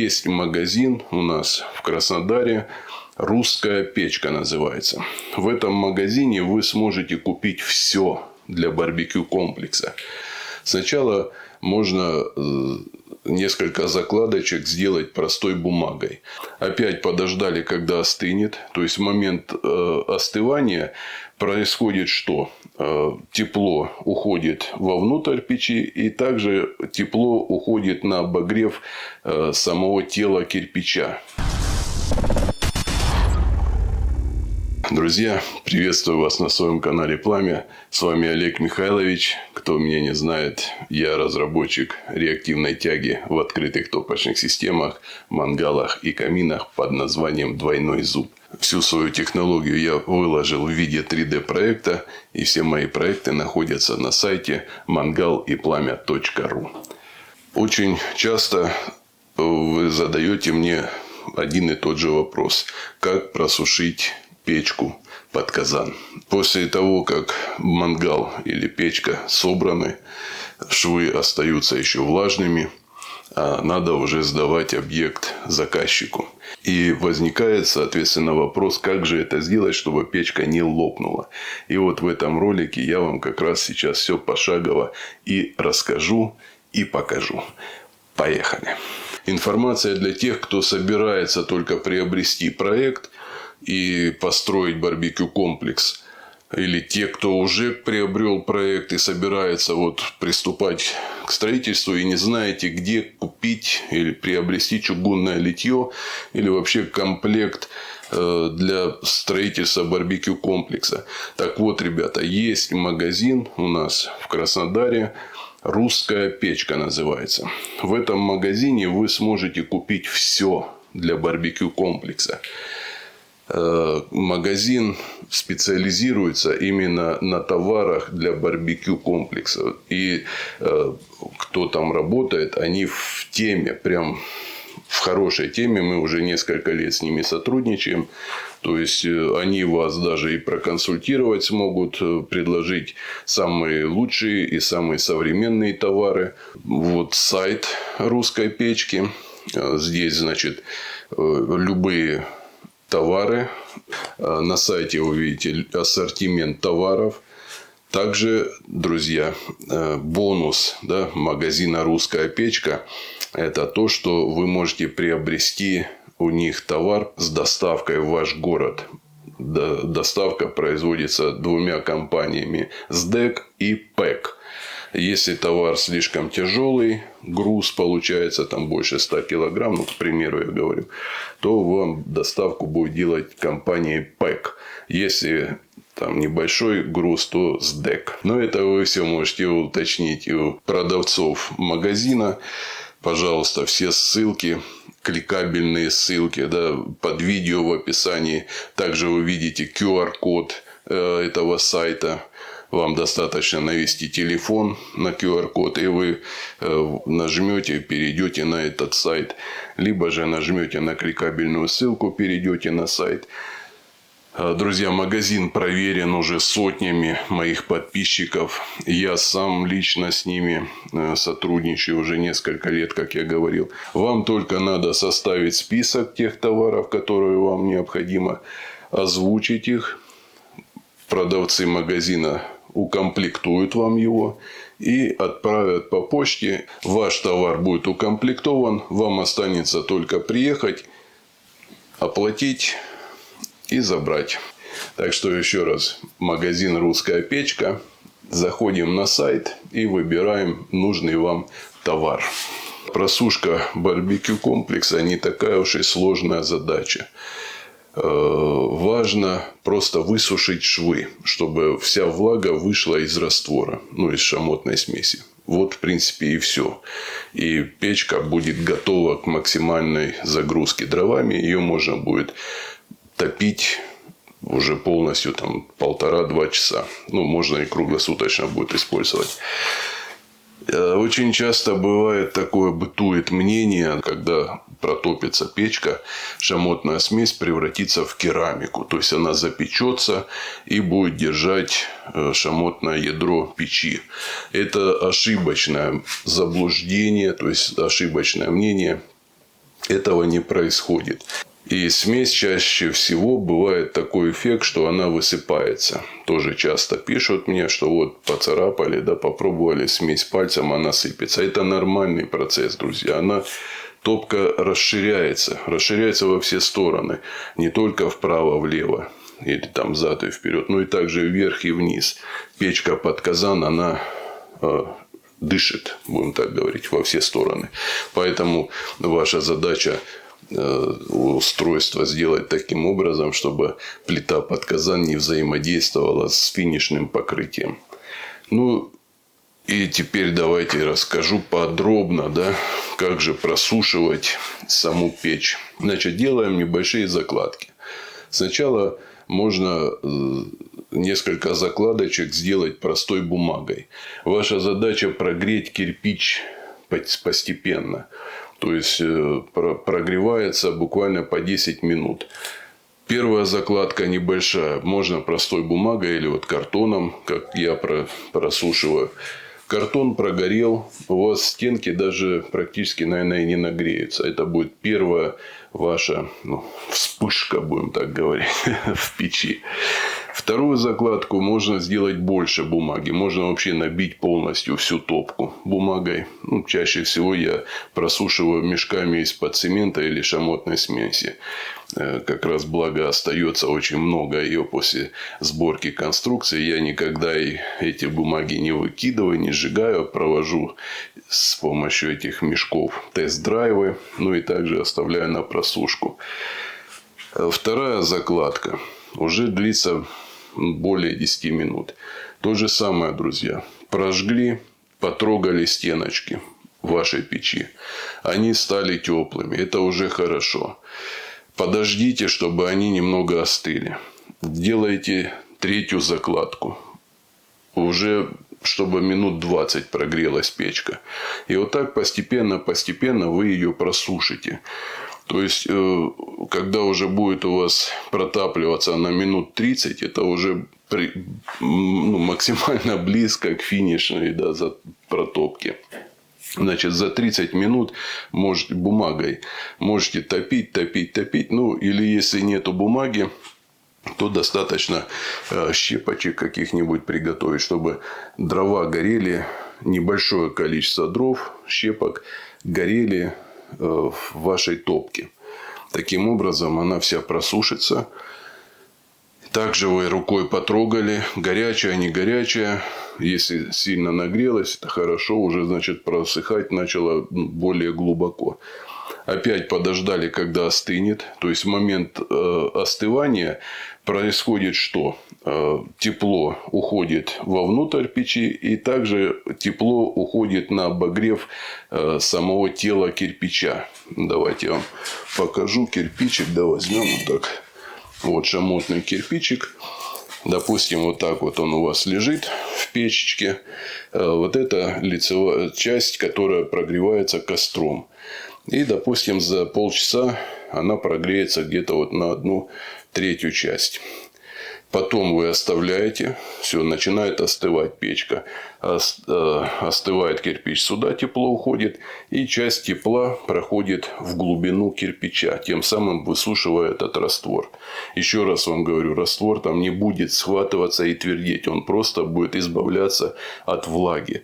есть магазин у нас в Краснодаре, «Русская печка» называется. В этом магазине вы сможете купить все для барбекю комплекса. Сначала можно несколько закладочек сделать простой бумагой. Опять подождали, когда остынет. То есть в момент остывания происходит что? Тепло уходит вовнутрь печи, и также тепло уходит на обогрев самого тела кирпича. Друзья, приветствую вас на своем канале «Пламя». С вами Олег Михайлович. Кто меня не знает, я разработчик реактивной тяги в открытых топочных системах, мангалах и каминах под названием «Двойной зуб». Всю свою технологию я выложил в виде 3D проекта, и все мои проекты находятся на сайте mangalyplamя.ru. Очень часто вы задаете мне один и тот же вопрос: как просушить печку под казан. После того, как мангал или печка собраны, швы остаются еще влажными, а надо уже сдавать объект заказчику. И возникает, соответственно, вопрос, как же это сделать, чтобы печка не лопнула. И вот в этом ролике я вам как раз сейчас все пошагово и расскажу, и покажу. Поехали. Информация для тех, кто собирается только приобрести проект и построить барбекю-комплекс. Или те, кто уже приобрел проект и собирается приступать к строительству и не знаете, где купить или приобрести чугунное литье или вообще комплект для строительства барбекю-комплекса. Так вот, ребята, есть магазин у нас в Краснодаре, «Русская печка» называется. В этом магазине вы сможете купить все для барбекю-комплекса. Магазин специализируется именно на товарах для барбекю комплекса. И кто там работает, они в теме, прям в хорошей теме. Мы уже несколько лет с ними сотрудничаем. То есть они вас даже и проконсультировать смогут, предложить самые лучшие и самые современные товары. Вот сайт «Русской печки». Здесь, значит, любые товары. На сайте вы видите ассортимент товаров. Также, друзья, бонус магазина «Русская печка» – это то, что вы можете приобрести у них товар с доставкой в ваш город. Доставка производится двумя компаниями – СДЭК и ПЭК. Если товар слишком тяжелый, груз получается там больше 100 килограмм, к примеру я говорю, то вам доставку будет делать компания ПЭК. Если там небольшой груз, то СДЭК. Но это вы все можете уточнить у продавцов магазина. Пожалуйста, все ссылки, кликабельные ссылки под видео в описании. Также вы видите QR-код этого сайта. Вам достаточно навести телефон на QR-код, и вы нажмете, перейдете на этот сайт. Либо же нажмете на кликабельную ссылку, перейдете на сайт. Друзья, магазин проверен уже сотнями моих подписчиков. Я сам лично с ними сотрудничаю уже несколько лет, как я говорил. Вам только надо составить список тех товаров, которые вам необходимо, озвучить их. Продавцы магазина укомплектуют вам его и отправят по почте. Ваш товар будет укомплектован. Вам останется только приехать, оплатить и забрать. Так что еще раз, магазин «Русская печка». Заходим на сайт и выбираем нужный вам товар. Просушка барбекю комплекса не такая уж и сложная задача. Важно просто высушить швы, чтобы вся влага вышла из раствора, из шамотной смеси. Вот, в принципе, и все. И печка будет готова к максимальной загрузке дровами. Ее можно будет топить уже полностью 1,5-2 часа. Можно и круглосуточно будет использовать. Очень часто бытует мнение, когда протопится печка, шамотная смесь превратится в керамику. То есть она запечется и будет держать шамотное ядро печи. Это ошибочное заблуждение, то есть ошибочное мнение. этого не происходит. И смесь чаще всего бывает такой эффект, что она высыпается. Тоже часто пишут мне, что вот поцарапали, да, попробовали смесь пальцем, она сыпется. Это нормальный процесс, друзья. Топка расширяется во все стороны. Не только вправо-влево или там взад и вперед, но и также вверх и вниз. Печка под казан, она дышит, будем так говорить, во все стороны. Поэтому ваша задача устройство сделать таким образом, чтобы плита под казан не взаимодействовала с финишным покрытием. Ну, и теперь давайте расскажу подробно, да, как же просушивать саму печь. Значит, делаем небольшие закладки. Сначала можно несколько закладочек сделать простой бумагой. Ваша задача прогреть кирпич постепенно. То есть прогревается буквально по 10 минут. Первая закладка небольшая. Можно простой бумагой или вот картоном, как я просушиваю. Картон прогорел. У вас стенки даже практически, наверное, и не нагреются. Это будет первая ваша вспышка, будем так говорить, в печи. Вторую закладку можно сделать больше бумаги. Можно вообще набить полностью всю топку бумагой. Чаще всего я просушиваю мешками из-под цемента или шамотной смеси. Как раз благо остается очень много ее после сборки конструкции. Я никогда эти бумаги не выкидываю, не сжигаю. Провожу с помощью этих мешков тест-драйвы. И также оставляю на просушку. Вторая закладка уже длится более 10 минут. То же самое, друзья. Прожгли, потрогали стеночки вашей печи. Они стали теплыми. Это уже хорошо. Подождите, чтобы они немного остыли. Делайте третью закладку. Уже чтобы минут 20 прогрелась печка. И вот так постепенно вы ее просушите. То есть, когда уже будет у вас протапливаться на минут 30, это уже максимально близко к финишной протопке. Значит, за 30 минут бумагой можете топить. Или если нету бумаги, то достаточно щепочек каких-нибудь приготовить, чтобы дрова горели, небольшое количество дров, щепок горели в вашей топке. Таким образом она вся просушится. Также вы рукой потрогали, горячая, не горячая. Если сильно нагрелась, это хорошо, уже значит просыхать начало более глубоко. Опять подождали, когда остынет. То есть в момент остывания происходит что? Тепло уходит вовнутрь печи, и также тепло уходит на обогрев самого тела кирпича. Давайте я вам покажу кирпичик. Да, возьмем вот так. Вот шамотный кирпичик. Допустим, вот так вот он у вас лежит в печечке. Вот это лицевая часть, которая прогревается костром. И, допустим, за полчаса она прогреется где-то вот на 1/3 часть. Потом вы оставляете, все, начинает остывать печка. Остывает кирпич, сюда тепло уходит. И часть тепла проходит в глубину кирпича, тем самым высушивая этот раствор. Еще раз вам говорю, раствор там не будет схватываться и твердеть. Он просто будет избавляться от влаги.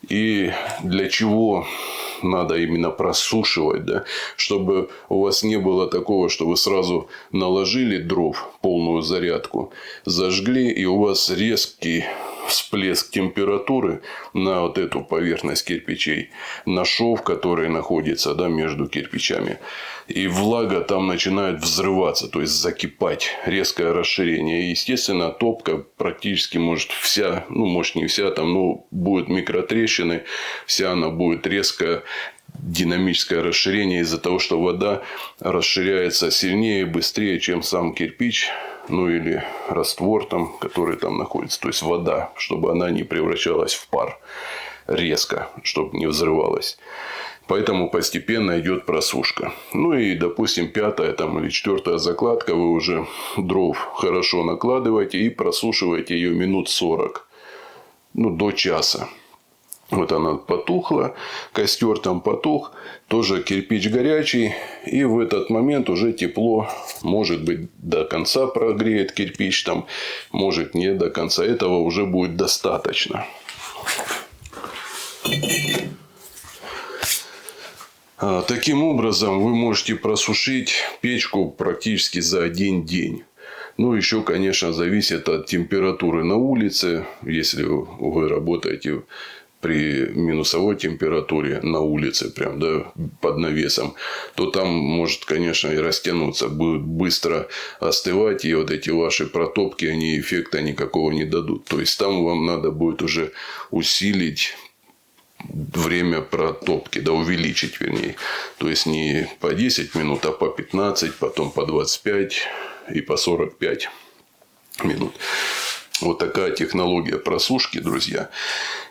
И для чего надо именно просушивать, да? Чтобы у вас не было такого, что вы сразу наложили дров, полную зарядку, зажгли, и у вас резкий всплеск температуры на вот эту поверхность кирпичей, на шов, который находится, да, между кирпичами. И влага там начинает взрываться, то есть закипать, резкое расширение. И, естественно, топка практически может вся, может не вся, там, будут микротрещины, вся она будет резкое динамическое расширение из-за того, что вода расширяется сильнее и быстрее, чем сам кирпич. Или раствор, там, который там находится. То есть вода, чтобы она не превращалась в пар резко, чтобы не взрывалась. Поэтому постепенно идет просушка. И, допустим, 5-я или 4-я закладка. Вы уже дров хорошо накладываете и просушиваете ее минут 40. До часа. Вот она потухла, костер там потух, тоже кирпич горячий. И в этот момент уже тепло, может быть, до конца прогреет кирпич, там, может, не до конца. Этого уже будет достаточно. Таким образом, вы можете просушить печку практически за один день. Ну, еще, конечно, зависит от температуры на улице. Если вы работаете при минусовой температуре на улице, прям, да, под навесом, то там может, конечно, и растянуться, будет быстро остывать, и вот эти ваши протопки, они эффекта никакого не дадут. То есть там вам надо будет уже усилить время протопки, да, увеличить, вернее. То есть не по 10 минут, а по 15, потом по 25 и по 45 минут. Вот такая технология просушки, друзья.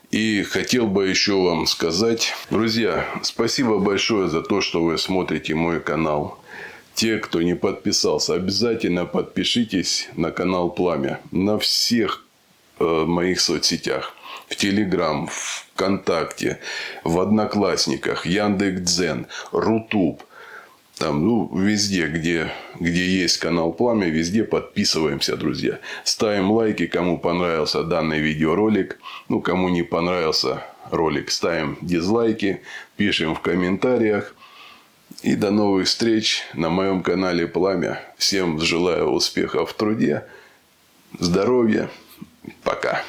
И хотел бы еще вам сказать, друзья, спасибо большое за то, что вы смотрите мой канал. Те, кто не подписался, обязательно подпишитесь на канал Пламя на всех моих соцсетях. В Телеграм, ВКонтакте, в Одноклассниках, Яндекс.Дзен, Рутуб. Там, ну, везде, где есть канал Пламя, везде подписываемся, друзья. Ставим лайки, кому понравился данный видеоролик. Ну, кому не понравился ролик, ставим дизлайки, пишем в комментариях. И до новых встреч на моем канале Пламя. Всем желаю успехов в труде, здоровья. Пока.